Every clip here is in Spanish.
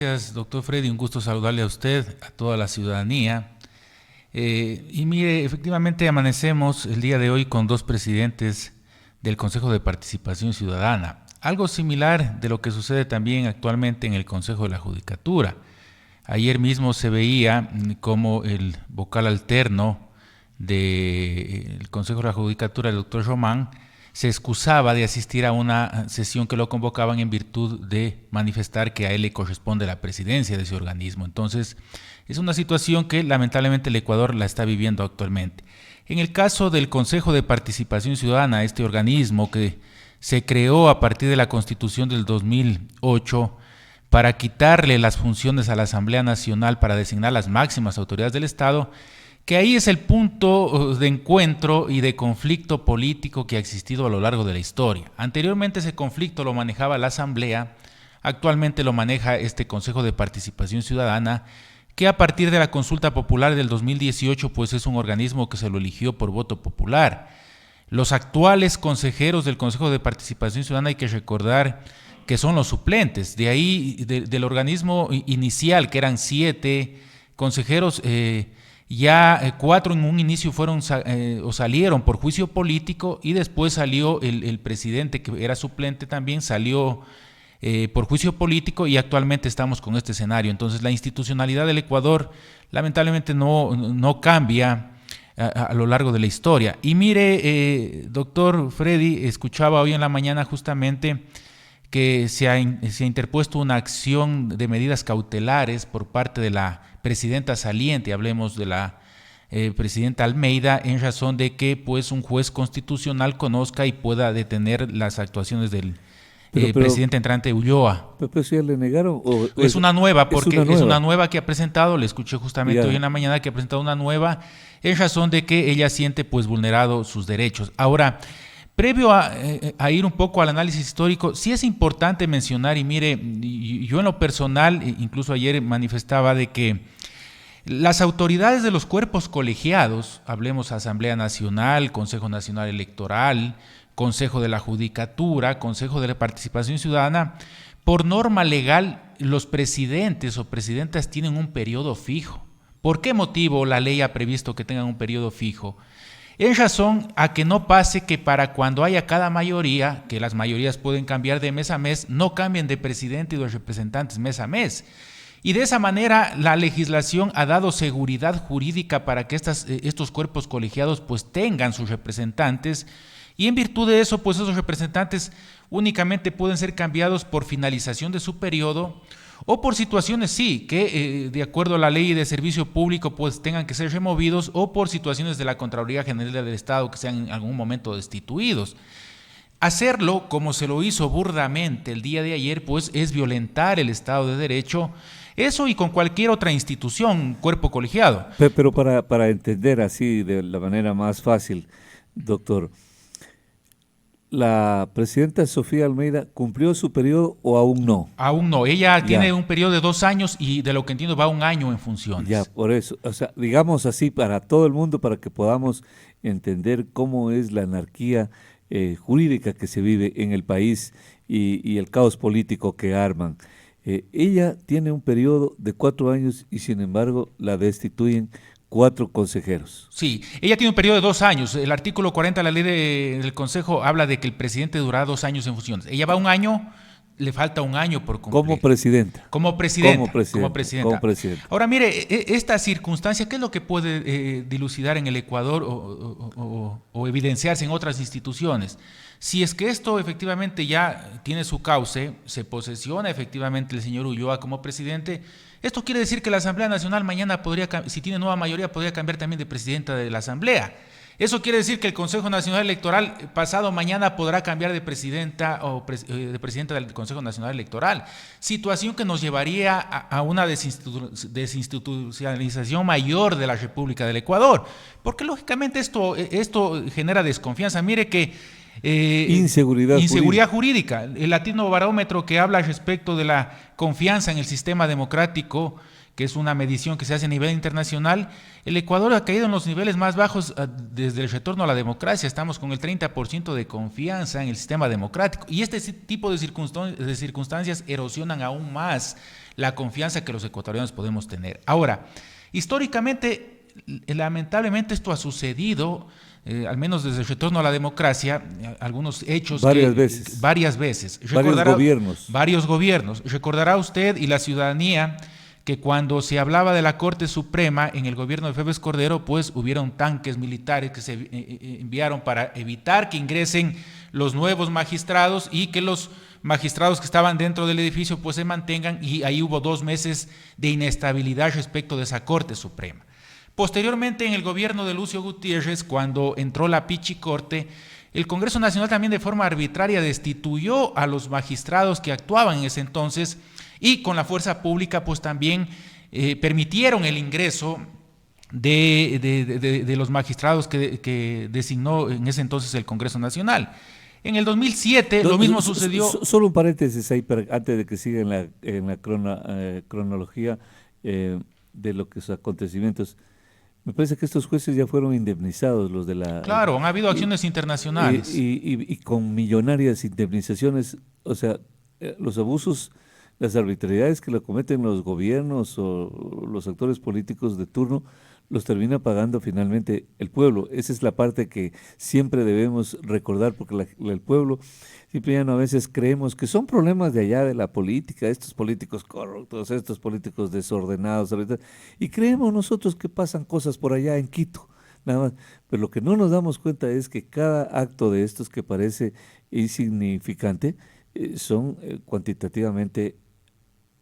Gracias, doctor Freddy. Un gusto saludarle a usted, a toda la ciudadanía. Y mire, efectivamente amanecemos el día de hoy con dos presidentes del Consejo de Participación Ciudadana. Algo similar de lo que sucede también actualmente en el Consejo de la Judicatura. Ayer mismo se veía como el vocal alterno del Consejo de la Judicatura, el doctor Román, se excusaba de asistir a una sesión que lo convocaban en virtud de manifestar que a él le corresponde la presidencia de ese organismo. Entonces, es una situación que lamentablemente el Ecuador la está viviendo actualmente. En el caso del Consejo de Participación Ciudadana, este organismo que se creó a partir de la Constitución del 2008 para quitarle las funciones a la Asamblea Nacional para designar las máximas autoridades del Estado, que ahí es el punto de encuentro y de conflicto político que ha existido a lo largo de la historia. Anteriormente ese conflicto lo manejaba la Asamblea, actualmente lo maneja este Consejo de Participación Ciudadana, que a partir de la consulta popular del 2018 pues es un organismo que se lo eligió por voto popular. Los actuales consejeros del Consejo de Participación Ciudadana hay que recordar que son los suplentes, de ahí del organismo inicial que eran 7 consejeros, ya 4 en un inicio fueron o salieron por juicio político y después salió el presidente que era suplente también, salió por juicio político y actualmente estamos con este escenario. Entonces la institucionalidad del Ecuador lamentablemente no cambia a lo largo de la historia. Y mire, doctor Freddy, escuchaba hoy en la mañana justamente que se ha interpuesto una acción de medidas cautelares por parte de la presidenta saliente, hablemos de la presidenta Almeida, en razón de que pues un juez constitucional conozca y pueda detener las actuaciones del presidente entrante Ulloa. ¿Pero eso ya le negaron? Es una nueva, porque es una nueva que ha presentado, le escuché justamente hoy en la mañana que ha presentado una nueva, en razón de que ella siente pues vulnerado sus derechos. Ahora, previo a ir un poco al análisis histórico, sí es importante mencionar, y mire, yo en lo personal, incluso ayer manifestaba de que las autoridades de los cuerpos colegiados, hablemos Asamblea Nacional, Consejo Nacional Electoral, Consejo de la Judicatura, Consejo de la Participación Ciudadana, por norma legal, los presidentes o presidentas tienen un periodo fijo. ¿Por qué motivo la ley ha previsto que tengan un periodo fijo? En razón a que no pase que para cuando haya cada mayoría, que las mayorías pueden cambiar de mes a mes, no cambien de presidente y de representantes mes a mes. Y de esa manera la legislación ha dado seguridad jurídica para que estos cuerpos colegiados pues tengan sus representantes, y en virtud de eso pues esos representantes únicamente pueden ser cambiados por finalización de su periodo o por situaciones sí, que de acuerdo a la ley de servicio público pues tengan que ser removidos, o por situaciones de la Contraloría General del Estado que sean en algún momento destituidos. Hacerlo como se lo hizo burdamente el día de ayer pues es violentar el Estado de Derecho, eso y con cualquier otra institución, cuerpo colegiado. Pero para entender así de la manera más fácil, doctor, ¿la presidenta Sofía Almeida cumplió su periodo o aún no? Aún no, ella tiene un periodo de 2 años y de lo que entiendo va 1 año en funciones. Ya, por eso, o sea, digamos así para todo el mundo, para que podamos entender cómo es la anarquía jurídica que se vive en el país y el caos político que arman. Ella tiene un periodo de 4 años y sin embargo la destituyen 4 consejeros. Sí, ella tiene un periodo de 2 años. El artículo 40 de la ley del Consejo habla de que el presidente durará 2 años en funciones. Ella va 1 año, le falta 1 año por cumplir. Como presidenta. Como presidenta. Ahora mire, esta circunstancia, ¿qué es lo que puede dilucidar en el Ecuador o evidenciarse en otras instituciones? Si es que esto efectivamente ya tiene su cauce, se posesiona efectivamente el señor Ulloa como presidente, esto quiere decir que la Asamblea Nacional mañana podría, si tiene nueva mayoría, podría cambiar también de presidenta de la Asamblea. Eso quiere decir que el Consejo Nacional Electoral pasado mañana podrá cambiar de presidenta o de presidenta del Consejo Nacional Electoral. Situación que nos llevaría a una desinstitucionalización mayor de la República del Ecuador. Porque lógicamente esto genera desconfianza. Mire que inseguridad jurídica. El Latino Barómetro, que habla respecto de la confianza en el sistema democrático, que es una medición que se hace a nivel internacional, el Ecuador ha caído en los niveles más bajos desde el retorno a la democracia. Estamos con el 30% de confianza en el sistema democrático. Y este tipo de circunstancias erosionan aún más la confianza que los ecuatorianos podemos tener. Ahora, históricamente, lamentablemente esto ha sucedido, al menos desde el retorno a la democracia, algunos hechos varias veces. Varios gobiernos. Recordará usted y la ciudadanía que cuando se hablaba de la Corte Suprema en el gobierno de Febres Cordero, pues hubieron tanques militares que se enviaron para evitar que ingresen los nuevos magistrados y que los magistrados que estaban dentro del edificio pues se mantengan, y ahí hubo 2 meses de inestabilidad respecto de esa Corte Suprema. Posteriormente, en el gobierno de Lucio Gutiérrez, cuando entró la Pichicorte, el Congreso Nacional también de forma arbitraria destituyó a los magistrados que actuaban en ese entonces, y con la fuerza pública pues también permitieron el ingreso de los magistrados que designó en ese entonces el Congreso Nacional. En el 2007 lo mismo sucedió. Solo un paréntesis ahí antes de que siga en la cronología de lo que son acontecimientos. Me parece que estos jueces ya fueron indemnizados, los de la... Claro, han habido acciones internacionales. Y con millonarias indemnizaciones. O sea, los abusos, las arbitrariedades que lo cometen los gobiernos o los actores políticos de turno, los termina pagando finalmente el pueblo. Esa es la parte que siempre debemos recordar, porque el pueblo, Cipriano, a veces creemos que son problemas de allá de la política, estos políticos corruptos, estos políticos desordenados, y creemos nosotros que pasan cosas por allá en Quito, nada más. Pero lo que no nos damos cuenta es que cada acto de estos que parece insignificante son cuantitativamente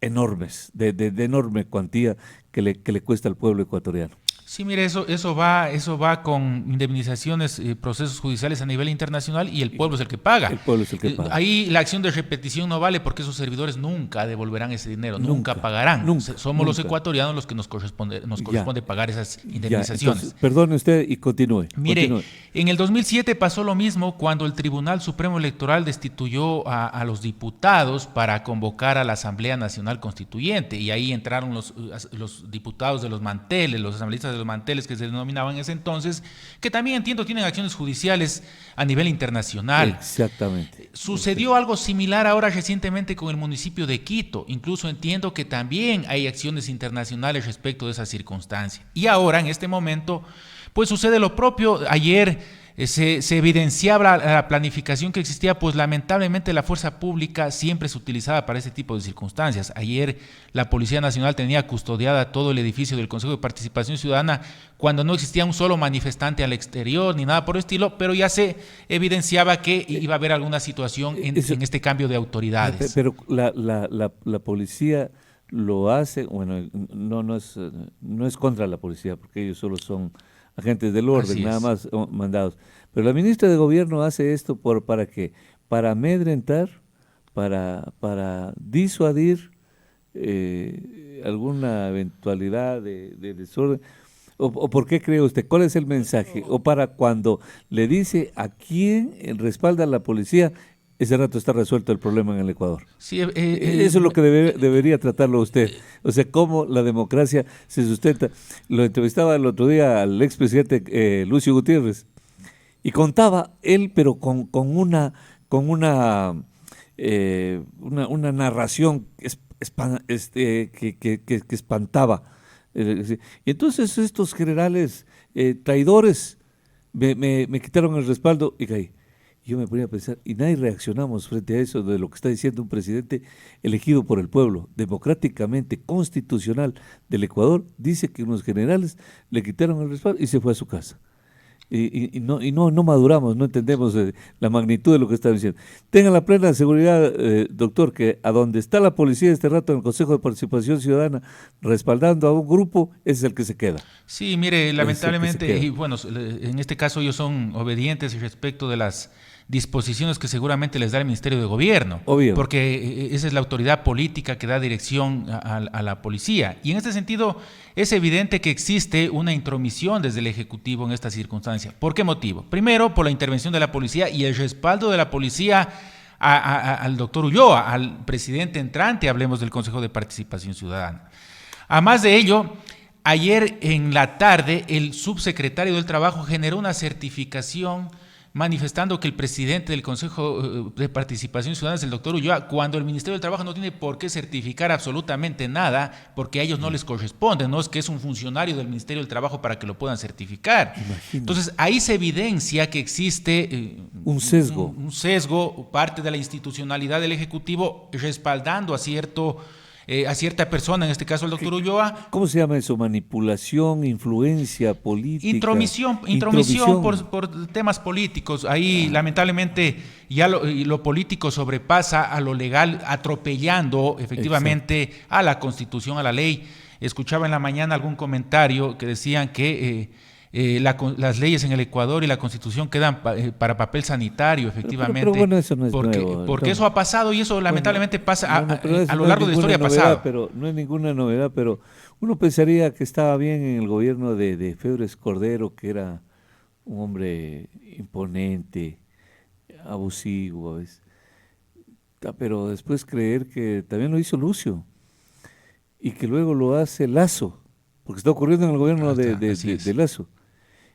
enormes, de enorme cuantía que le cuesta al pueblo ecuatoriano. Sí, mire, eso va con indemnizaciones, procesos judiciales a nivel internacional, y el pueblo es el que paga. El pueblo es el que paga. Ahí la acción de repetición no vale, porque esos servidores nunca devolverán ese dinero, nunca pagarán. Somos los ecuatorianos los que nos corresponde pagar esas indemnizaciones. Entonces, perdone usted y continúe. Mire, en el 2007 pasó lo mismo cuando el Tribunal Supremo Electoral destituyó a los diputados para convocar a la Asamblea Nacional Constituyente, y ahí entraron los diputados de los manteles, los asambleístas de los manteles que se denominaban en ese entonces, que también entiendo tienen acciones judiciales a nivel internacional. Exactamente. Sucedió algo similar ahora recientemente con el municipio de Quito. Incluso entiendo que también hay acciones internacionales respecto de esa circunstancia. Y ahora, en este momento, pues sucede lo propio. Ayer se evidenciaba la planificación que existía, pues lamentablemente la fuerza pública siempre es utilizada para ese tipo de circunstancias. Ayer la Policía Nacional tenía custodiada todo el edificio del Consejo de Participación Ciudadana cuando no existía un solo manifestante al exterior ni nada por el estilo, pero ya se evidenciaba que iba a haber alguna situación en este cambio de autoridades. Pero la policía lo hace, bueno, no es contra la policía, porque ellos solo son agentes del orden, nada más mandados. Pero la ministra de Gobierno hace esto ¿para qué? Para amedrentar, para disuadir alguna eventualidad de desorden. ¿O por qué cree usted? ¿Cuál es el mensaje? ¿O para cuando le dice a quién respalda la policía, ese rato está resuelto el problema en el Ecuador? Sí, eso es lo que debería tratarlo usted. O sea, cómo la democracia se sustenta. Lo entrevistaba el otro día al expresidente Lucio Gutiérrez, y contaba él, pero con una narración que espantaba. Y entonces estos generales traidores me quitaron el respaldo y caí. Yo me ponía a pensar, y nadie reaccionamos frente a eso de lo que está diciendo un presidente elegido por el pueblo, democráticamente, constitucional del Ecuador. Dice que unos generales le quitaron el respaldo y se fue a su casa. Y no maduramos, no entendemos la magnitud de lo que está diciendo. Tengan la plena seguridad, doctor, que a donde está la policía este rato en el Consejo de Participación Ciudadana respaldando a un grupo, ese es el que se queda. Sí, mire, lamentablemente, y bueno, en este caso ellos son obedientes respecto de las disposiciones que seguramente les da el Ministerio de Gobierno, obvio, porque esa es la autoridad política que da dirección a la policía. Y en este sentido es evidente que existe una intromisión desde el Ejecutivo en esta circunstancia. ¿Por qué motivo? Primero, por la intervención de la policía y el respaldo de la policía al doctor Ulloa, al presidente entrante, hablemos del Consejo de Participación Ciudadana. Además de ello, ayer en la tarde el subsecretario del Trabajo generó una certificación manifestando que el presidente del Consejo de Participación Ciudadana es el doctor Ulloa, cuando el Ministerio del Trabajo no tiene por qué certificar absolutamente nada, porque a ellos no les corresponde, no es que es un funcionario del Ministerio del Trabajo para que lo puedan certificar. Imagínate. Entonces, ahí se evidencia que existe un sesgo. Un sesgo, parte de la institucionalidad del Ejecutivo respaldando a cierta persona, en este caso el doctor Ulloa. ¿Cómo se llama eso? Manipulación, influencia política. Intromisión por temas políticos. Ahí lamentablemente ya lo político sobrepasa a lo legal, atropellando efectivamente a la Constitución, a la ley. Escuchaba en la mañana algún comentario que decían que las leyes en el Ecuador y la Constitución quedan para papel sanitario, efectivamente. Pero bueno, eso no es nuevo. Porque eso ha pasado y eso lamentablemente pasa a lo largo de la historia ha pasado. Pero no es ninguna novedad, pero uno pensaría que estaba bien en el gobierno de Febres Cordero, que era un hombre imponente, abusivo a veces. Pero después creer que también lo hizo Lucio y que luego lo hace Lasso, porque está ocurriendo en el gobierno de Lasso.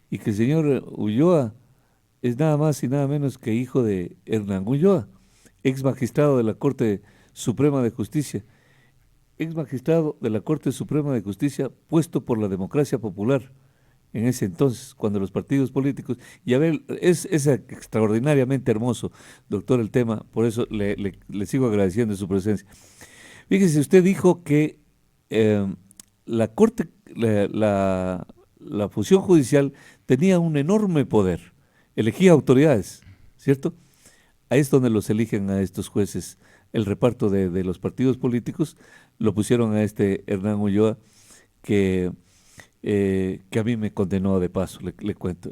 Y que el señor Ulloa es nada más y nada menos que hijo de Hernán Ulloa, ex magistrado de la Corte Suprema de Justicia, puesto por la democracia popular en ese entonces, cuando los partidos políticos, y a ver, es extraordinariamente hermoso, doctor, el tema, por eso le sigo agradeciendo su presencia. Fíjese, usted dijo que la Corte, la función judicial tenía un enorme poder, elegía autoridades, ¿cierto? Ahí es donde los eligen a estos jueces, el reparto de los partidos políticos, lo pusieron a este Hernán Ulloa, que a mí me condenó de paso, le cuento,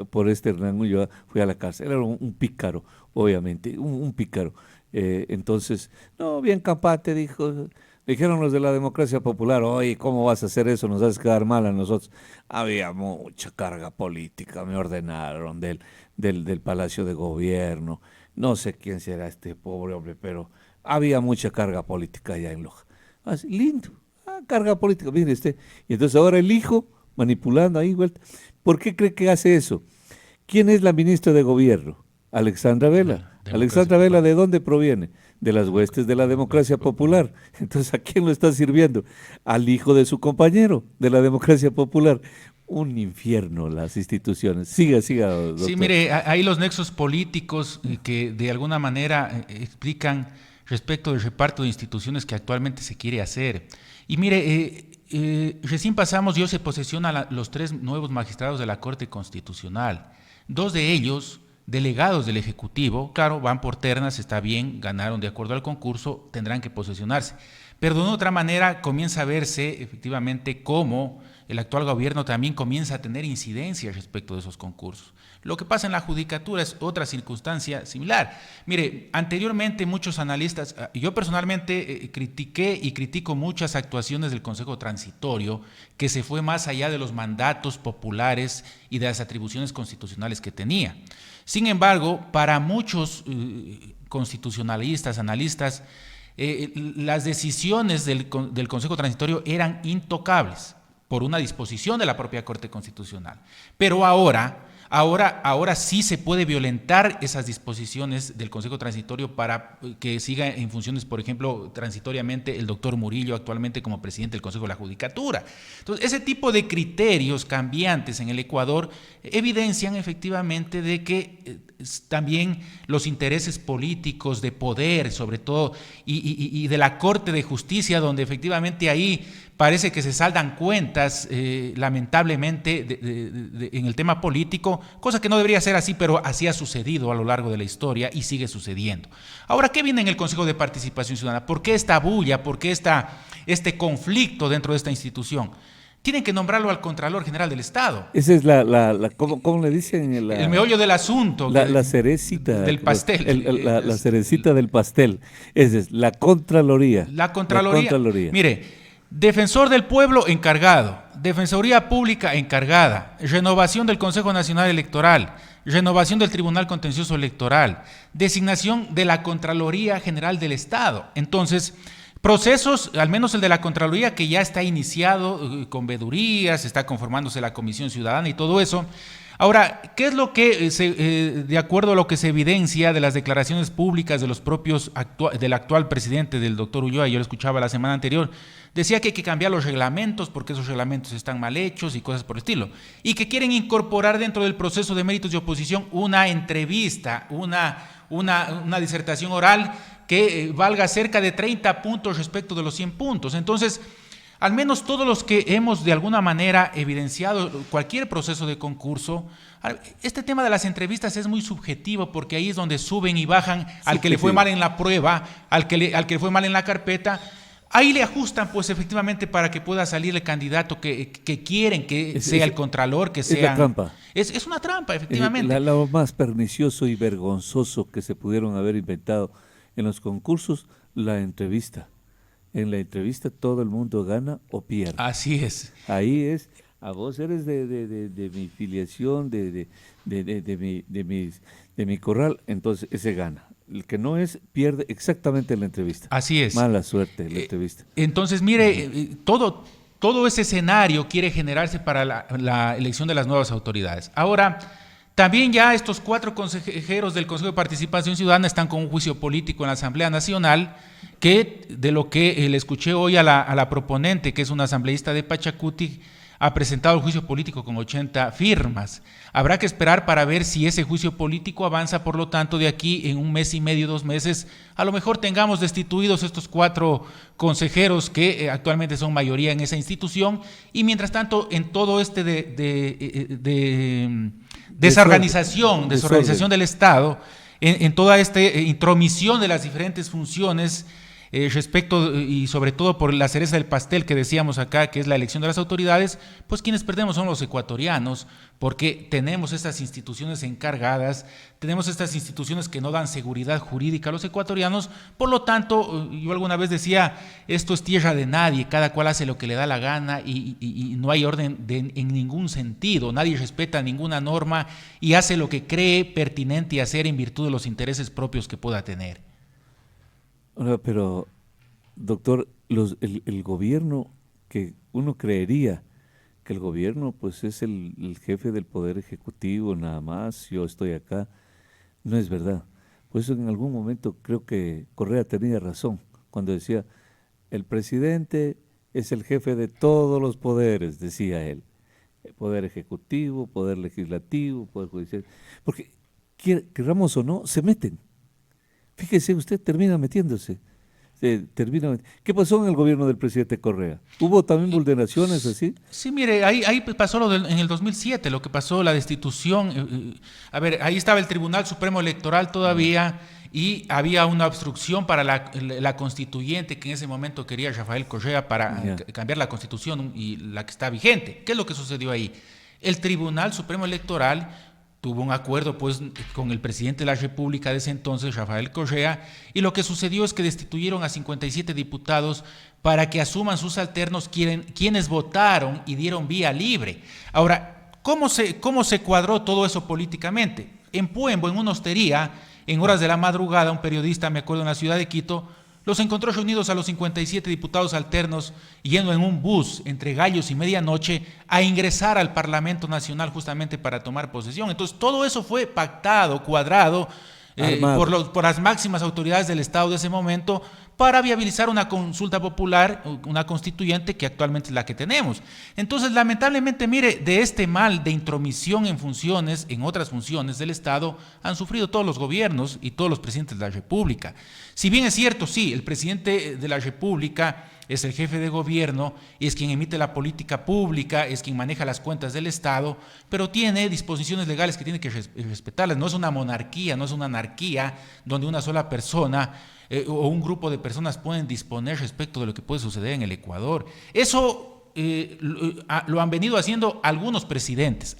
por este Hernán Ulloa fui a la cárcel, era un pícaro, obviamente, un pícaro. Entonces, no, bien campante, dijo. Dijeron los de la democracia popular, oye, ¿cómo vas a hacer eso? Nos haces quedar mal a nosotros. Había mucha carga política, me ordenaron del Palacio de Gobierno. No sé quién será este pobre hombre, pero había mucha carga política allá en Loja. Así, lindo, carga política, mire usted. Y entonces ahora el hijo, manipulando ahí, vuelta. ¿Por qué cree que hace eso? ¿Quién es la ministra de Gobierno? Alexandra Vela. Alexandra Vela, ¿de dónde proviene? De las huestes de la democracia popular. Entonces, ¿a quién lo está sirviendo? Al hijo de su compañero de la democracia popular. Un infierno las instituciones. Siga, doctor. Sí, mire, hay los nexos políticos que de alguna manera explican respecto del reparto de instituciones que actualmente se quiere hacer. Y mire, recién pasamos y hoy se posesionan los 3 nuevos magistrados de la Corte Constitucional. 2 de ellos delegados del Ejecutivo, claro, van por ternas, está bien, ganaron de acuerdo al concurso, tendrán que posesionarse. Pero de otra manera comienza a verse efectivamente cómo el actual gobierno también comienza a tener incidencia respecto de esos concursos. Lo que pasa en la judicatura es otra circunstancia similar. Mire, anteriormente muchos analistas, yo personalmente critiqué y critico muchas actuaciones del Consejo Transitorio que se fue más allá de los mandatos populares y de las atribuciones constitucionales que tenía. Sin embargo, para muchos constitucionalistas, analistas, las decisiones del Consejo Transitorio eran intocables por una disposición de la propia Corte Constitucional. Pero ahora sí se puede violentar esas disposiciones del Consejo Transitorio para que siga en funciones, por ejemplo, transitoriamente el doctor Murillo actualmente como presidente del Consejo de la Judicatura. Entonces, ese tipo de criterios cambiantes en el Ecuador evidencian efectivamente de que también los intereses políticos de poder, sobre todo, y de la Corte de Justicia, donde efectivamente ahí parece que se saldan cuentas, lamentablemente, en el tema político, cosa que no debería ser así, pero así ha sucedido a lo largo de la historia y sigue sucediendo. Ahora, ¿qué viene en el Consejo de Participación Ciudadana? ¿Por qué esta bulla? ¿Por qué este conflicto dentro de esta institución? Tienen que nombrarlo al Contralor General del Estado. Esa es ¿cómo le dicen? El meollo del asunto. La cerecita. Del pastel. La cerecita del pastel. Esa es la Contraloría. La Contraloría. Mire, Defensor del Pueblo encargado, Defensoría Pública encargada, renovación del Consejo Nacional Electoral, renovación del Tribunal Contencioso Electoral, designación de la Contraloría General del Estado. Entonces, Procesos, al menos el de la Contraloría, que ya está iniciado con vedurías, está conformándose la Comisión Ciudadana y todo eso. Ahora, ¿qué es lo que, de acuerdo a lo que se evidencia de las declaraciones públicas de los propios del actual presidente, del doctor Ulloa, yo lo escuchaba la semana anterior, decía que hay que cambiar los reglamentos porque esos reglamentos están mal hechos y cosas por el estilo, y que quieren incorporar dentro del proceso de méritos de oposición una entrevista, una disertación oral que valga cerca de 30 puntos respecto de los 100 puntos. Entonces, al menos todos los que hemos de alguna manera evidenciado cualquier proceso de concurso, este tema de las entrevistas es muy subjetivo porque ahí es donde suben y bajan al que le fue mal en la prueba, al que le fue mal en la carpeta. Ahí le ajustan, pues, efectivamente, para que pueda salir el candidato que quieren que sea el contralor, que sea... Es la trampa. Es una trampa, efectivamente. Lo más pernicioso y vergonzoso que se pudieron haber inventado en los concursos, la entrevista. En la entrevista todo el mundo gana o pierde. Así es. Ahí es, a vos eres de mi filiación, de mi corral, entonces ese gana. El que no es, pierde exactamente en la entrevista. Así es. Mala suerte en la entrevista. Entonces, mire, todo ese escenario quiere generarse para la elección de las nuevas autoridades. Ahora, también ya estos 4 consejeros del Consejo de Participación Ciudadana están con un juicio político en la Asamblea Nacional, que de lo que le escuché hoy a la proponente, que es una asambleísta de Pachacuti, ha presentado el juicio político con 80 firmas. Habrá que esperar para ver si ese juicio político avanza, por lo tanto, de aquí en un mes y medio, 2 meses, a lo mejor tengamos destituidos estos 4 consejeros que actualmente son mayoría en esa institución, y mientras tanto, en todo este desorganización del Estado, en toda esta intromisión de las diferentes funciones, respecto y sobre todo por la cereza del pastel que decíamos acá, que es la elección de las autoridades, pues quienes perdemos son los ecuatorianos, porque tenemos estas instituciones encargadas, tenemos estas instituciones que no dan seguridad jurídica a los ecuatorianos. Por lo tanto, yo alguna vez decía, esto es tierra de nadie, cada cual hace lo que le da la gana y no hay orden en ningún sentido, nadie respeta ninguna norma y hace lo que cree pertinente hacer en virtud de los intereses propios que pueda tener. Ahora, pero, doctor, el gobierno, que uno creería que el gobierno pues es el jefe del poder ejecutivo nada más, yo estoy acá, no es verdad. Por eso en algún momento creo que Correa tenía razón cuando decía, el presidente es el jefe de todos los poderes, decía él. El poder ejecutivo, poder legislativo, poder judicial, porque queramos o no, se meten. Fíjese, usted termina metiéndose. ¿Qué pasó en el gobierno del presidente Correa? ¿Hubo también vulneraciones así? Sí, mire, ahí pasó en el 2007, lo que pasó, la destitución. A ver, ahí estaba el Tribunal Supremo Electoral todavía y había una obstrucción para la constituyente que en ese momento quería Rafael Correa para cambiar la constitución y la que está vigente. ¿Qué es lo que sucedió ahí? El Tribunal Supremo Electoral tuvo un acuerdo pues con el presidente de la República de ese entonces, Rafael Correa, y lo que sucedió es que destituyeron a 57 diputados para que asuman sus alternos quienes votaron y dieron vía libre. Ahora, ¿cómo se cuadró todo eso políticamente? En Puembo, en una hostería, en horas de la madrugada, un periodista, me acuerdo, en la ciudad de Quito, los encontró reunidos a los 57 diputados alternos yendo en un bus entre gallos y medianoche a ingresar al Parlamento Nacional justamente para tomar posesión. Entonces todo eso fue pactado, cuadrado por las máximas autoridades del Estado de ese momento para viabilizar una consulta popular, una constituyente que actualmente es la que tenemos. Entonces, lamentablemente, mire, de este mal de intromisión en funciones, en otras funciones del Estado, han sufrido todos los gobiernos y todos los presidentes de la República. Si bien es cierto, sí, el presidente de la República es el jefe de gobierno, es quien emite la política pública, es quien maneja las cuentas del Estado, pero tiene disposiciones legales que tiene que respetarlas. No es una monarquía, no es una anarquía donde una sola persona o un grupo de personas pueden disponer respecto de lo que puede suceder en el Ecuador. Eso lo han venido haciendo algunos presidentes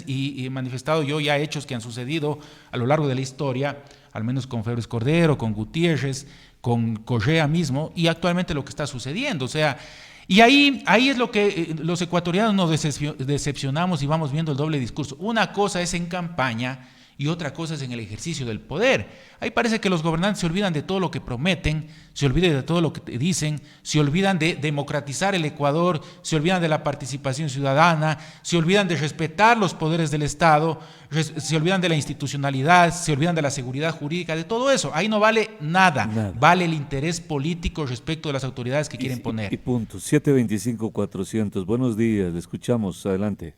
y he manifestado yo ya hechos que han sucedido a lo largo de la historia, al menos con Febres Cordero, con Gutiérrez, con Correa mismo, y actualmente lo que está sucediendo. O sea, y ahí es lo que los ecuatorianos nos decepcionamos y vamos viendo el doble discurso. Una cosa es en campaña y otra cosa es en el ejercicio del poder. Ahí parece que los gobernantes se olvidan de todo lo que prometen, se olvidan de todo lo que dicen, se olvidan de democratizar el Ecuador, se olvidan de la participación ciudadana, se olvidan de respetar los poderes del Estado, se olvidan de la institucionalidad, se olvidan de la seguridad jurídica, de todo eso. Ahí no vale nada. Vale el interés político respecto de las autoridades que quieren poner. Y punto. 725-400. Buenos días, le escuchamos. Adelante.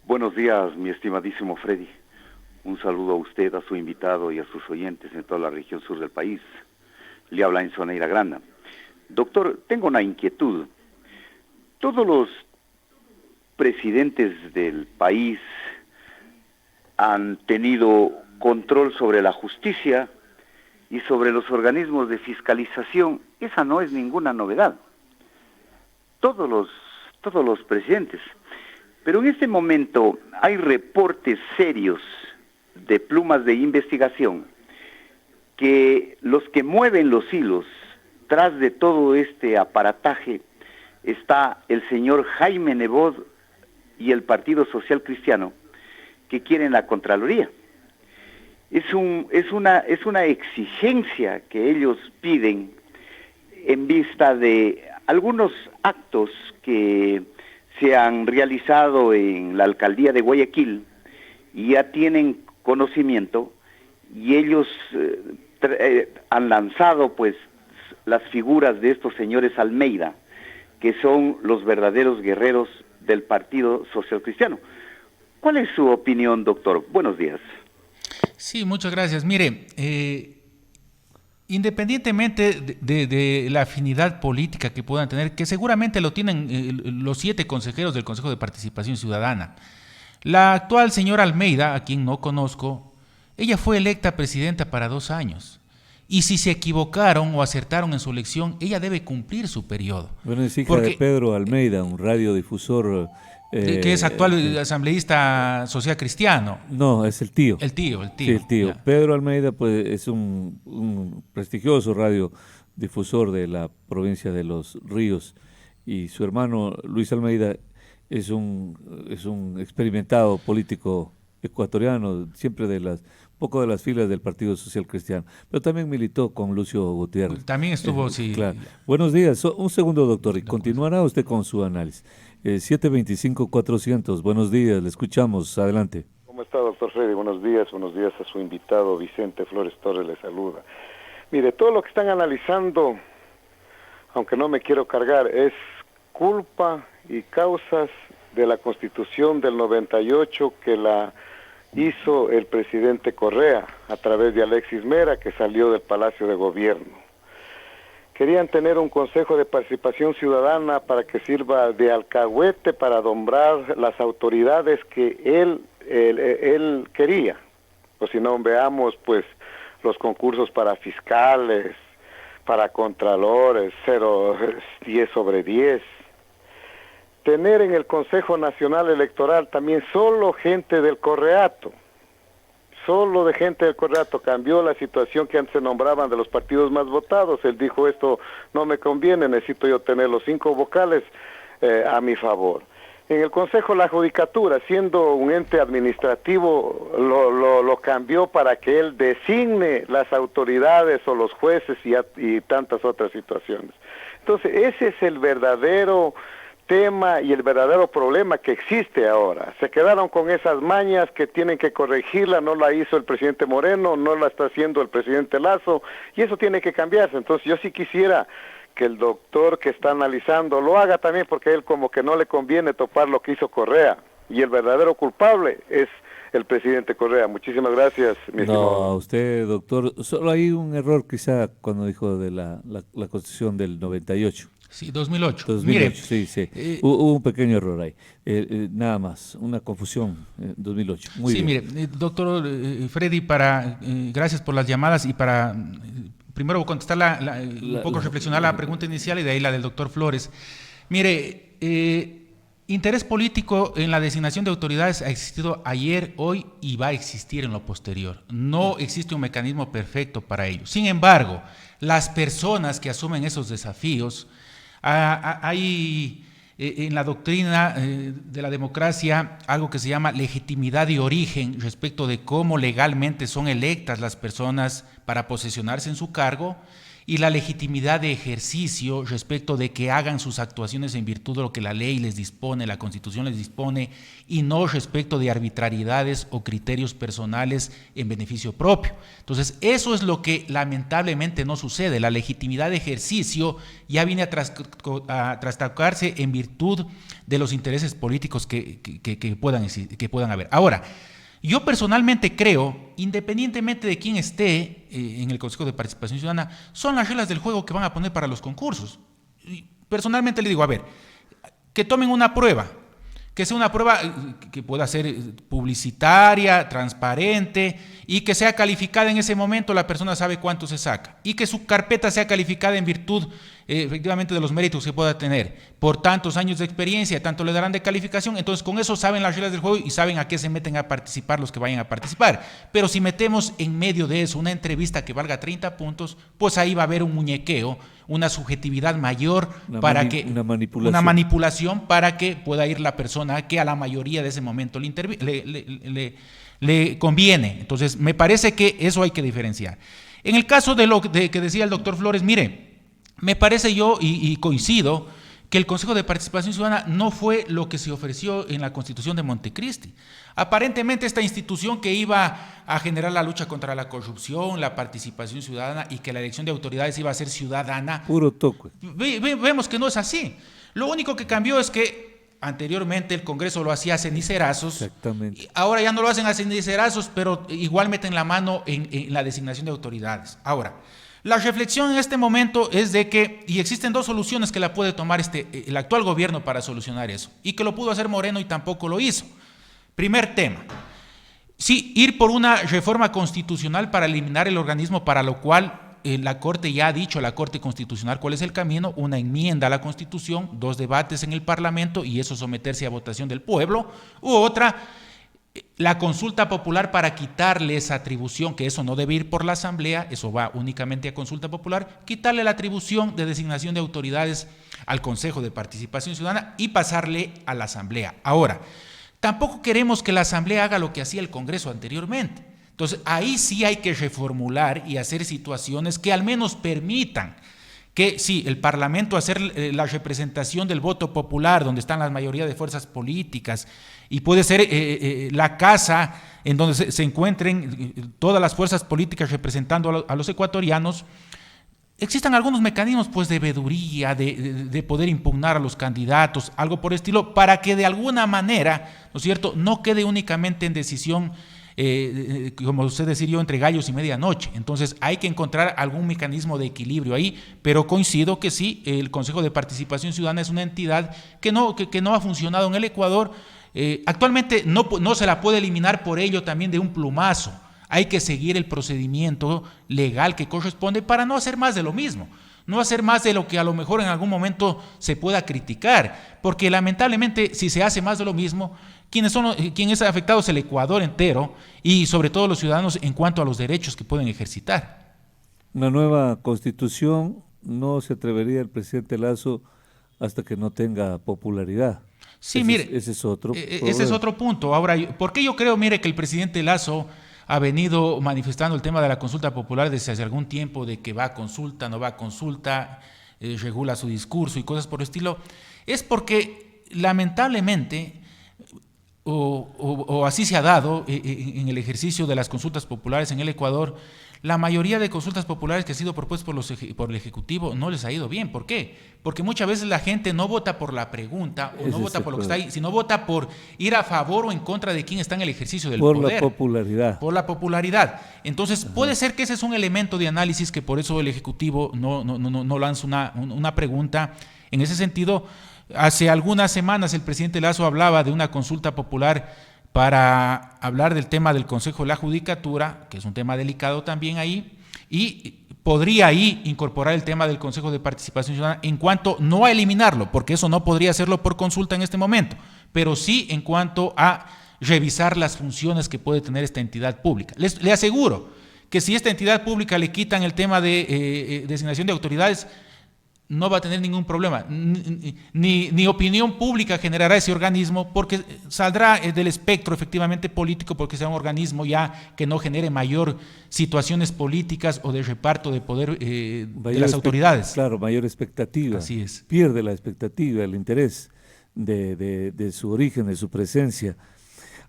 Buenos días, mi estimadísimo Freddy. Un saludo a usted, a su invitado y a sus oyentes en toda la región sur del país. Le habla Enzo Neira Granda. Doctor, tengo una inquietud. Todos los presidentes del país han tenido control sobre la justicia y sobre los organismos de fiscalización. Esa no es ninguna novedad. Todos los presidentes. Pero en este momento hay reportes serios de plumas de investigación que los que mueven los hilos tras de todo este aparataje está el señor Jaime Nebot y el Partido Social Cristiano, que quieren la Contraloría. Es una exigencia que ellos piden en vista de algunos actos que se han realizado en la alcaldía de Guayaquil y ya tienen conocimiento, y ellos han lanzado pues las figuras de estos señores Almeida, que son los verdaderos guerreros del Partido Social Cristiano. ¿Cuál es su opinión, doctor? Buenos días. Sí, muchas gracias. Mire, independientemente de la afinidad política que puedan tener, que seguramente lo tienen los 7 consejeros del Consejo de Participación Ciudadana, la actual señora Almeida, a quien no conozco, ella fue electa presidenta para 2 años. Y si se equivocaron o acertaron en su elección, ella debe cumplir su periodo. Bueno, es hija de Pedro Almeida, un radiodifusor. Que es actual asambleísta social cristiano. No, es el tío. El tío. Sí, el tío. Ya. Pedro Almeida pues, es un prestigioso radiodifusor de la provincia de Los Ríos. Y su hermano Luis Almeida es un experimentado político ecuatoriano, siempre poco de las filas del Partido Social Cristiano, pero también militó con Lucio Gutiérrez. También estuvo, sí. Claro. Buenos días, un segundo, doctor, y continuará usted con su análisis. 725-400, buenos días, le escuchamos, adelante. ¿Cómo está, doctor Freddy? Buenos días a su invitado Vicente Flores Torres, le saluda. Mire, todo lo que están analizando, aunque no me quiero cargar, es culpa y causas de la Constitución del 98 que la hizo el presidente Correa a través de Alexis Mera, que salió del Palacio de Gobierno. Querían tener un Consejo de Participación Ciudadana para que sirva de alcahuete para nombrar las autoridades que él quería. O si no, veamos pues los concursos para fiscales, para contralores, 10/10. Tener en el Consejo Nacional Electoral también solo gente del Correato. Solo de gente del Correato. Cambió la situación que antes se nombraban de los partidos más votados. Él dijo, esto no me conviene, necesito yo tener los 5 vocales a mi favor. En el Consejo la Judicatura, siendo un ente administrativo, lo cambió para que él designe las autoridades o los jueces y tantas otras situaciones. Entonces, ese es el verdadero tema y el verdadero problema que existe ahora. Se quedaron con esas mañas que tienen que corregirla, no la hizo el presidente Moreno, no la está haciendo el presidente Lazo, y eso tiene que cambiarse. Entonces yo sí quisiera que el doctor que está analizando lo haga también, porque a él como que no le conviene topar lo que hizo Correa, y el verdadero culpable es el presidente Correa. Muchísimas gracias, mi estimado. A usted, doctor, solo hay un error quizá cuando dijo de la Constitución del 98. Sí, 2008. Mire, sí. Hubo un pequeño error ahí. Nada más, una confusión. 2008. Muy bien. Mire, doctor Freddy, gracias por las llamadas y para primero contestar un poco reflexionar la pregunta inicial y de ahí la del doctor Flores. Mire, interés político en la designación de autoridades ha existido ayer, hoy y va a existir en lo posterior. No existe un mecanismo perfecto para ello. Sin embargo, las personas que asumen esos desafíos, hay en la doctrina de la democracia algo que se llama legitimidad de origen respecto de cómo legalmente son electas las personas para posesionarse en su cargo, y la legitimidad de ejercicio respecto de que hagan sus actuaciones en virtud de lo que la ley les dispone, la Constitución les dispone, y no respecto de arbitrariedades o criterios personales en beneficio propio. Entonces, eso es lo que lamentablemente no sucede. La legitimidad de ejercicio ya viene a trastocarse en virtud de los intereses políticos que puedan haber. Ahora, yo personalmente creo, independientemente de quién esté en el Consejo de Participación Ciudadana, son las reglas del juego que van a poner para los concursos. Y personalmente le digo, a ver, que tomen una prueba, que sea una prueba que pueda ser publicitaria, transparente, y que sea calificada en ese momento, la persona sabe cuánto se saca, y que su carpeta sea calificada en virtud efectivamente de los méritos que pueda tener, por tantos años de experiencia, tanto le darán de calificación. Entonces con eso saben las reglas del juego y saben a qué se meten a participar los que vayan a participar. Pero si metemos en medio de eso una entrevista que valga 30 puntos, pues ahí va a haber un muñequeo, una subjetividad mayor, una manipulación para que pueda ir la persona que a la mayoría de ese momento le conviene. Entonces me parece que eso hay que diferenciar. En el caso de lo que decía el doctor Flores, mire, me parece yo, y coincido, que el Consejo de Participación Ciudadana no fue lo que se ofreció en la Constitución de Montecristi. Aparentemente esta institución que iba a generar la lucha contra la corrupción, la participación ciudadana y que la elección de autoridades iba a ser ciudadana. Puro toque. Vemos que no es así. Lo único que cambió es que anteriormente el Congreso lo hacía a cenicerazos. Exactamente. Ahora ya no lo hacen a cenicerazos, pero igual meten la mano en la designación de autoridades. Ahora, la reflexión en este momento es de que, y existen dos soluciones que la puede tomar el actual gobierno para solucionar eso, y que lo pudo hacer Moreno y tampoco lo hizo. Primer tema, sí, ir por una reforma constitucional para eliminar el organismo, para lo cual la Corte ya ha dicho, la Corte Constitucional, cuál es el camino: una enmienda a la Constitución, 2 debates en el Parlamento y eso someterse a votación del pueblo, u otra, la consulta popular para quitarle esa atribución, que eso no debe ir por la Asamblea, eso va únicamente a consulta popular, quitarle la atribución de designación de autoridades al Consejo de Participación Ciudadana y pasarle a la Asamblea. Ahora, tampoco queremos que la Asamblea haga lo que hacía el Congreso anteriormente. Entonces, ahí sí hay que reformular y hacer situaciones que al menos permitan que sí, el Parlamento hacer la representación del voto popular, donde están la mayoría de fuerzas políticas, y puede ser la casa en donde se encuentren todas las fuerzas políticas representando a los ecuatorianos. Existan algunos mecanismos pues de veeduría, de poder impugnar a los candidatos, algo por el estilo, para que de alguna manera, ¿no es cierto?, no quede únicamente en decisión, como usted decía, entre gallos y medianoche. Entonces hay que encontrar algún mecanismo de equilibrio ahí, pero coincido que sí, el Consejo de Participación Ciudadana es una entidad que no ha funcionado en el Ecuador. Actualmente no se la puede eliminar por ello también de un plumazo. Hay que seguir el procedimiento legal que corresponde para no hacer más de lo mismo, no hacer más de lo que a lo mejor en algún momento se pueda criticar, porque lamentablemente si se hace más de lo mismo, quien es afectado es el Ecuador entero y sobre todo los ciudadanos en cuanto a los derechos que pueden ejercitar. Una nueva constitución no se atrevería el presidente Lasso hasta que no tenga popularidad. Sí, mire, ese es otro ese es otro punto. Ahora, ¿por qué yo creo, mire, que el presidente Lasso ha venido manifestando el tema de la consulta popular desde hace algún tiempo, de que va a consulta, no va a consulta, regula su discurso y cosas por el estilo? Es porque lamentablemente, o así se ha dado en el ejercicio de las consultas populares en el Ecuador, la mayoría de consultas populares que han sido propuestas por el Ejecutivo no les ha ido bien. ¿Por qué? Porque muchas veces la gente no vota por la pregunta o no vota por lo que está ahí, sino vota por ir a favor o en contra de quien está en el ejercicio del poder. Por la popularidad. Por la popularidad. Entonces, puede ser que ese es un elemento de análisis que por eso el Ejecutivo no lanza una pregunta en ese sentido. Hace algunas semanas el presidente Lasso hablaba de una consulta popular para hablar del tema del Consejo de la Judicatura, que es un tema delicado también ahí, y podría ahí incorporar el tema del Consejo de Participación Ciudadana en cuanto no a eliminarlo, porque eso no podría hacerlo por consulta en este momento, pero sí en cuanto a revisar las funciones que puede tener esta entidad pública. Le aseguro que si esta entidad pública le quitan el tema de designación de autoridades, no va a tener ningún problema, ni opinión pública generará ese organismo, porque saldrá del espectro efectivamente político, porque sea un organismo ya que no genere mayor situaciones políticas o de reparto de poder de las autoridades. Claro, mayor expectativa. Así es. Pierde la expectativa, el interés de su origen, de su presencia.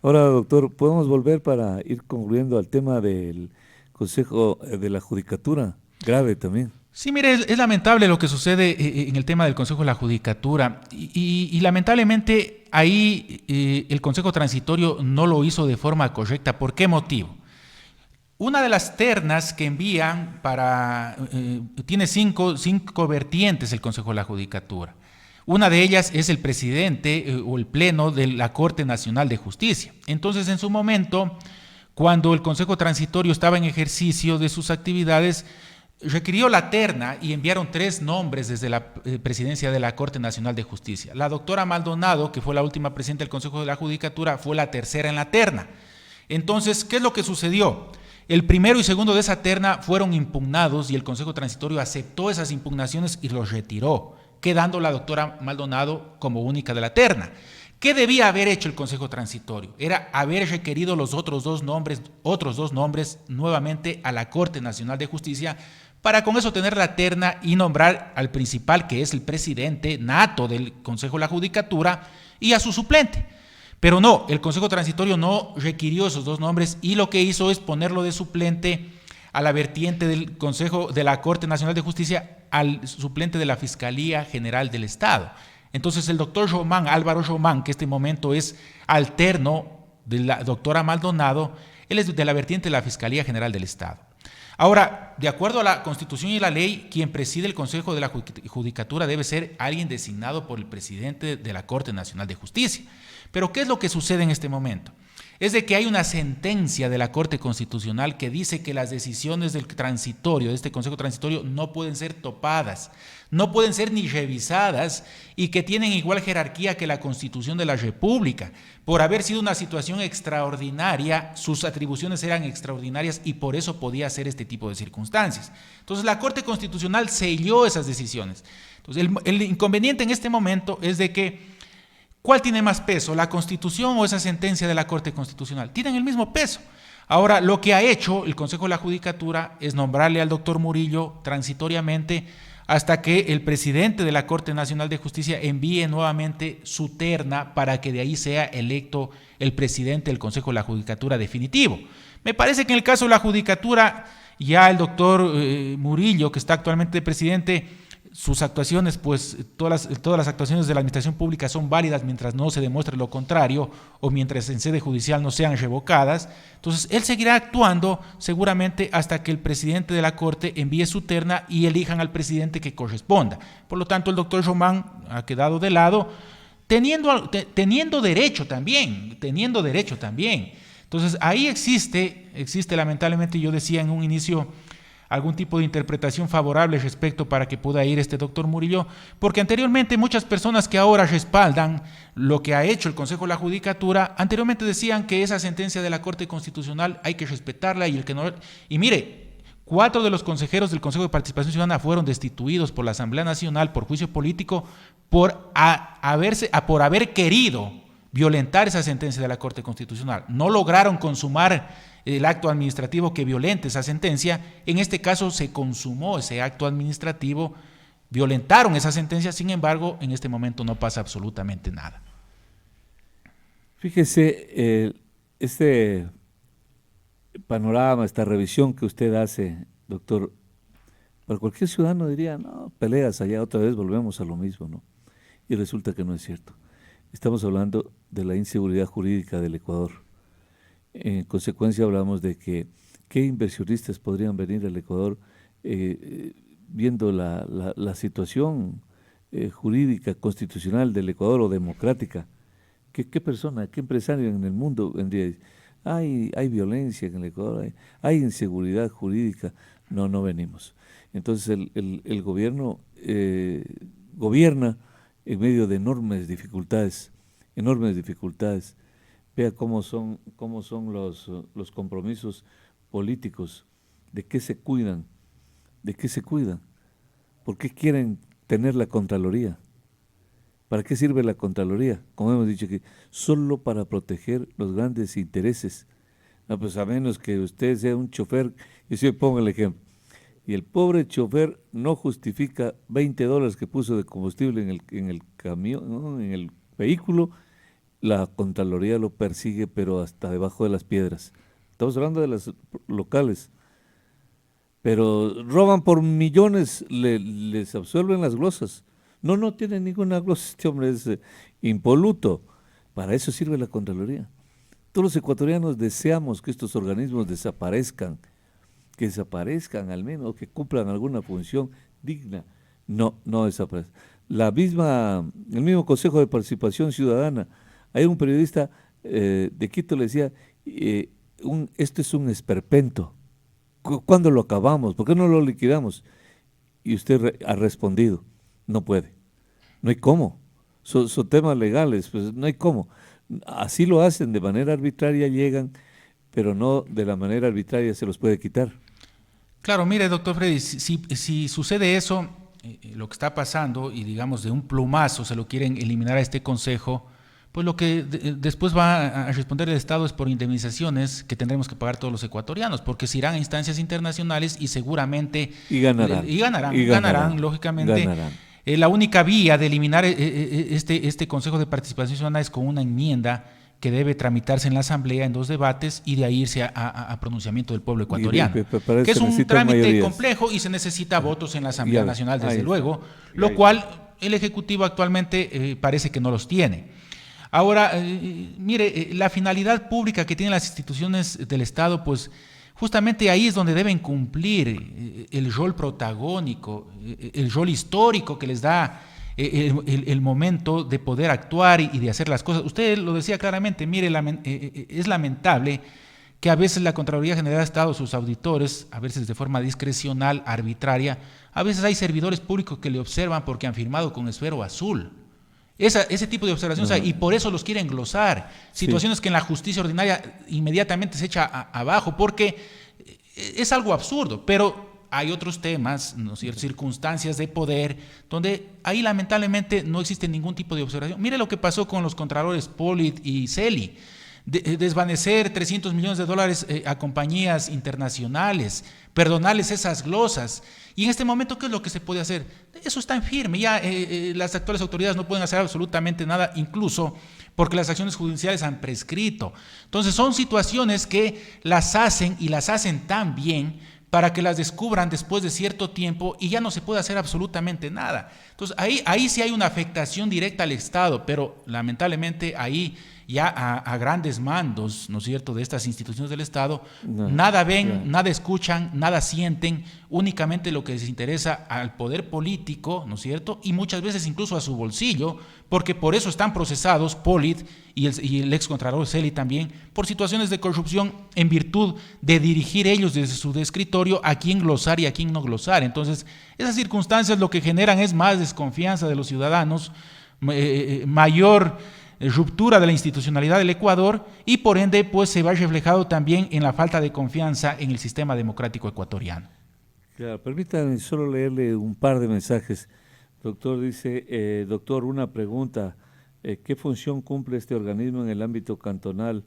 Ahora, doctor, podemos volver para ir concluyendo al tema del Consejo de la Judicatura, grave también. Sí, mire, es lamentable lo que sucede en el tema del Consejo de la Judicatura y lamentablemente ahí el Consejo Transitorio no lo hizo de forma correcta. ¿Por qué motivo? Una de las ternas que envían tiene cinco vertientes el Consejo de la Judicatura. Una de ellas es el presidente o el pleno de la Corte Nacional de Justicia. Entonces, en su momento, cuando el Consejo Transitorio estaba en ejercicio de sus actividades, requirió la terna y enviaron 3 nombres desde la presidencia de la Corte Nacional de Justicia. La doctora Maldonado, que fue la última presidenta del Consejo de la Judicatura, fue la tercera en la terna. Entonces, ¿qué es lo que sucedió? El primero y segundo de esa terna fueron impugnados y el Consejo Transitorio aceptó esas impugnaciones y los retiró, quedando la doctora Maldonado como única de la terna. ¿Qué debía haber hecho el Consejo Transitorio? Era haber requerido los otros dos nombres nuevamente a la Corte Nacional de Justicia para con eso tener la terna y nombrar al principal, que es el presidente nato del Consejo de la Judicatura, y a su suplente. Pero no, el Consejo Transitorio no requirió esos 2 nombres y lo que hizo es ponerlo de suplente a la vertiente del Consejo de la Corte Nacional de Justicia, al suplente de la Fiscalía General del Estado. Entonces el doctor Álvaro Román, que en este momento es alterno de la doctora Maldonado, él es de la vertiente de la Fiscalía General del Estado. Ahora, de acuerdo a la Constitución y la ley, quien preside el Consejo de la Judicatura debe ser alguien designado por el presidente de la Corte Nacional de Justicia. Pero ¿qué es lo que sucede en este momento? Es de que hay una sentencia de la Corte Constitucional que dice que las decisiones del transitorio, de este Consejo Transitorio, no pueden ser topadas, no pueden ser ni revisadas y que tienen igual jerarquía que la Constitución de la República. Por haber sido una situación extraordinaria, sus atribuciones eran extraordinarias y por eso podía hacer este tipo de circunstancias. Entonces la Corte Constitucional selló esas decisiones. Entonces el inconveniente en este momento es de que ¿cuál tiene más peso, la Constitución o esa sentencia de la Corte Constitucional? Tienen el mismo peso. Ahora, lo que ha hecho el Consejo de la Judicatura es nombrarle al doctor Murillo transitoriamente hasta que el presidente de la Corte Nacional de Justicia envíe nuevamente su terna para que de ahí sea electo el presidente del Consejo de la Judicatura definitivo. Me parece que en el caso de la Judicatura, ya el doctor Murillo, que está actualmente presidente, sus actuaciones, pues todas las actuaciones de la administración pública son válidas mientras no se demuestre lo contrario o mientras en sede judicial no sean revocadas. Entonces, él seguirá actuando seguramente hasta que el presidente de la Corte envíe su terna y elijan al presidente que corresponda. Por lo tanto, el doctor Román ha quedado de lado, teniendo derecho también. Entonces, ahí existe lamentablemente, yo decía en un inicio, algún tipo de interpretación favorable respecto para que pueda ir este doctor Murillo, porque anteriormente muchas personas que ahora respaldan lo que ha hecho el Consejo de la Judicatura, anteriormente decían que esa sentencia de la Corte Constitucional hay que respetarla y el que no... Y mire, 4 de los consejeros del Consejo de Participación Ciudadana fueron destituidos por la Asamblea Nacional por juicio político por haber querido violentar esa sentencia de la Corte Constitucional. No lograron consumar el acto administrativo que violente esa sentencia. En este caso se consumó ese acto administrativo, violentaron esa sentencia, sin embargo, en este momento no pasa absolutamente nada. Fíjese, este panorama, esta revisión que usted hace, doctor, para cualquier ciudadano diría, no, peleas allá, otra vez volvemos a lo mismo, ¿no? Y resulta que no es cierto. Estamos hablando de la inseguridad jurídica del Ecuador. En consecuencia hablamos de que qué inversionistas podrían venir al Ecuador viendo la situación jurídica, constitucional del Ecuador o democrática. ¿Qué persona, qué empresario en el mundo vendría a decir, hay violencia en el Ecuador, hay inseguridad jurídica? No venimos. Entonces el gobierno gobierna en medio de enormes dificultades. Vea cómo son los compromisos políticos, de qué se cuidan, ¿por qué quieren tener la Contraloría. ¿Para qué sirve la Contraloría? Como hemos dicho aquí, solo para proteger los grandes intereses. No, pues a menos que usted sea un chofer, yo siempre pongo el ejemplo, y el pobre chofer no justifica $20 que puso de combustible en el camión, ¿no?, en el vehículo, la Contraloría lo persigue, pero hasta debajo de las piedras. Estamos hablando de las locales. Pero roban por millones, les absuelven las glosas. No tiene ninguna glosa, este hombre es impoluto. Para eso sirve la Contraloría. Todos los ecuatorianos deseamos que estos organismos desaparezcan, al menos, que cumplan alguna función digna. No desaparecen. El mismo Consejo de Participación Ciudadana, hay un periodista de Quito le decía, esto es un esperpento. ¿Cuándo lo acabamos? ¿Por qué no lo liquidamos? Y usted ha respondido, no puede, no hay cómo, son temas legales, pues no hay cómo. Así lo hacen, de manera arbitraria llegan, pero no de la manera arbitraria se los puede quitar. Claro, mire, doctor Freddy, si sucede eso, lo que está pasando, y digamos de un plumazo se lo quieren eliminar a este consejo, pues lo que después va a responder el Estado es por indemnizaciones que tendremos que pagar todos los ecuatorianos, porque se irán a instancias internacionales y seguramente... Y ganarán, lógicamente. Ganarán. La única vía de eliminar este Consejo de Participación Ciudadana es con una enmienda que debe tramitarse en la Asamblea en 2 debates y de ahí irse a pronunciamiento del pueblo ecuatoriano, que es un trámite mayorías. Complejo y se necesita votos en la Asamblea Nacional, desde luego, lo cual el Ejecutivo actualmente parece que no los tiene. Ahora, mire, la finalidad pública que tienen las instituciones del Estado, pues justamente ahí es donde deben cumplir el rol protagónico, el rol histórico que les da el momento de poder actuar y de hacer las cosas. Usted lo decía claramente, mire, es lamentable que a veces la Contraloría General de Estado, sus auditores, a veces de forma discrecional, arbitraria, a veces hay servidores públicos que le observan porque han firmado con esfero azul. Ese tipo de observaciones, y por eso los quieren glosar. Situaciones que en la justicia ordinaria inmediatamente se echa abajo, porque es algo absurdo, pero hay otros temas, ¿no es cierto?, circunstancias de poder, donde ahí lamentablemente no existe ningún tipo de observación. Mire lo que pasó con los contralores Polit y Celi. Desvanecer $300 millones a compañías internacionales, perdonarles esas glosas. Y en este momento, ¿qué es lo que se puede hacer? Eso está en firme, ya las actuales autoridades no pueden hacer absolutamente nada, incluso porque las acciones judiciales han prescrito. Entonces son situaciones que las hacen y las hacen tan bien para que las descubran después de cierto tiempo y ya no se puede hacer absolutamente nada. Entonces ahí sí hay una afectación directa al Estado, pero lamentablemente ahí ya a grandes mandos, ¿no es cierto?, de estas instituciones del Estado, nada ven, nada escuchan, nada sienten, únicamente lo que les interesa al poder político, ¿no es cierto?, y muchas veces incluso a su bolsillo, porque por eso están procesados Polit y el excontralor Celi también, por situaciones de corrupción en virtud de dirigir ellos desde su escritorio a quién glosar y a quién no glosar. Entonces, esas circunstancias lo que generan es más desconfianza de los ciudadanos, mayor ruptura de la institucionalidad del Ecuador y por ende pues se va reflejado también en la falta de confianza en el sistema democrático ecuatoriano. Claro, permítanme solo leerle un par de mensajes. Doctor, dice, doctor, una pregunta, ¿qué función cumple este organismo en el ámbito cantonal?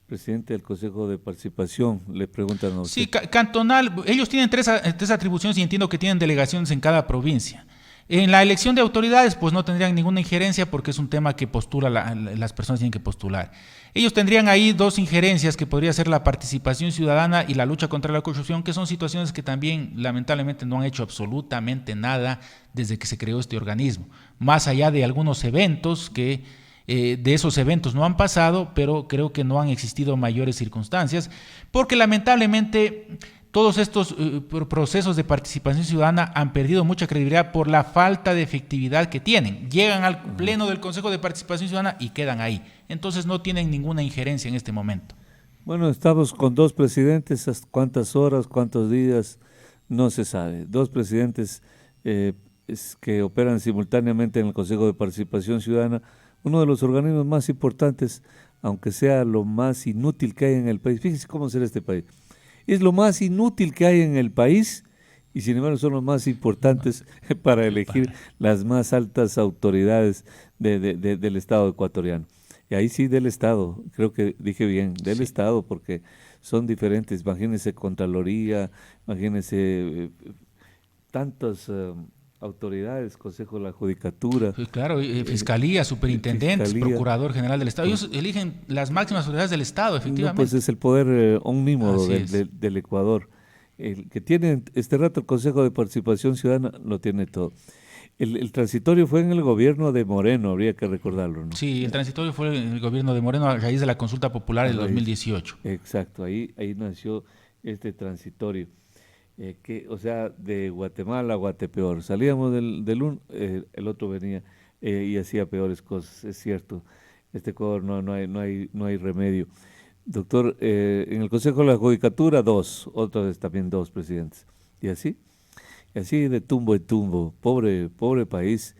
Presidente del Consejo de Participación, le preguntan a usted. Sí, cantonal, ellos tienen tres atribuciones y entiendo que tienen delegaciones en cada provincia. En la elección de autoridades, pues no tendrían ninguna injerencia porque es un tema que postula las personas tienen que postular. Ellos tendrían ahí 2 injerencias que podría ser la participación ciudadana y la lucha contra la corrupción, que son situaciones que también lamentablemente no han hecho absolutamente nada desde que se creó este organismo. Más allá de algunos eventos que de esos eventos no han pasado, pero creo que no han existido mayores circunstancias, porque lamentablemente todos estos procesos de participación ciudadana han perdido mucha credibilidad por la falta de efectividad que tienen. Llegan al pleno del Consejo de Participación Ciudadana y quedan ahí. Entonces no tienen ninguna injerencia en este momento. Bueno, estamos con 2 presidentes, ¿cuántas horas, cuántos días? No se sabe. 2 presidentes que operan simultáneamente en el Consejo de Participación Ciudadana, uno de los organismos más importantes, aunque sea lo más inútil que hay en el país. Fíjense cómo será este país. Es lo más inútil que hay en el país y sin embargo son los más importantes para elegir las más altas autoridades del Estado ecuatoriano. Y ahí sí del Estado, creo que dije bien, del Estado, porque son diferentes. Imagínense Contraloría, imagínense tantas autoridades, Consejo de la Judicatura. Sí, claro, Fiscalía, Superintendentes, Fiscalía. Procurador General del Estado. Ellos eligen las máximas autoridades del Estado, No, efectivamente. pues es el poder omnímodo Así es. del Ecuador. El que tiene este rato el Consejo de Participación Ciudadana lo tiene todo. El transitorio fue en el gobierno de Moreno, habría que recordarlo, ¿no? Sí, el transitorio fue en el gobierno de Moreno a raíz de la consulta popular del 2018. Exacto, ahí nació este transitorio. O sea, de Guatemala a Guatepeor. Salíamos el otro venía y hacía peores cosas, es cierto. Este Ecuador no hay remedio. Doctor, en el Consejo de la Judicatura, otra vez también 2 presidentes. Y así de tumbo en tumbo. Pobre país,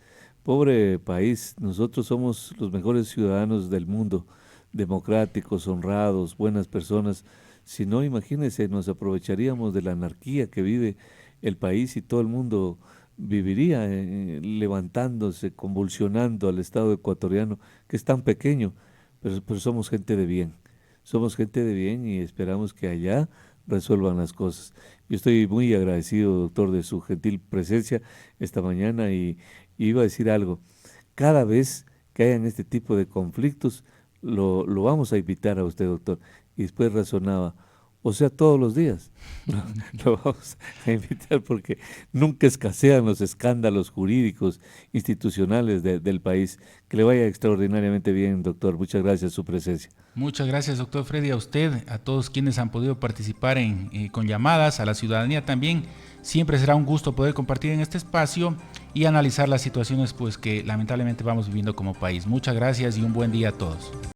Nosotros somos los mejores ciudadanos del mundo, democráticos, honrados, buenas personas. Si no, imagínense, nos aprovecharíamos de la anarquía que vive el país y todo el mundo viviría levantándose, convulsionando al Estado ecuatoriano, que es tan pequeño, pero somos gente de bien. Somos gente de bien y esperamos que allá resuelvan las cosas. Yo estoy muy agradecido, doctor, de su gentil presencia esta mañana y iba a decir algo. Cada vez que hayan este tipo de conflictos, lo vamos a invitar a usted, doctor. Y después razonaba, o sea, todos los días. Lo vamos a invitar porque nunca escasean los escándalos jurídicos, institucionales del país. Que le vaya extraordinariamente bien, doctor. Muchas gracias por su presencia. Muchas gracias, doctor Freddy, a usted, a todos quienes han podido participar con llamadas, a la ciudadanía también. Siempre será un gusto poder compartir en este espacio y analizar las situaciones pues, que lamentablemente vamos viviendo como país. Muchas gracias y un buen día a todos.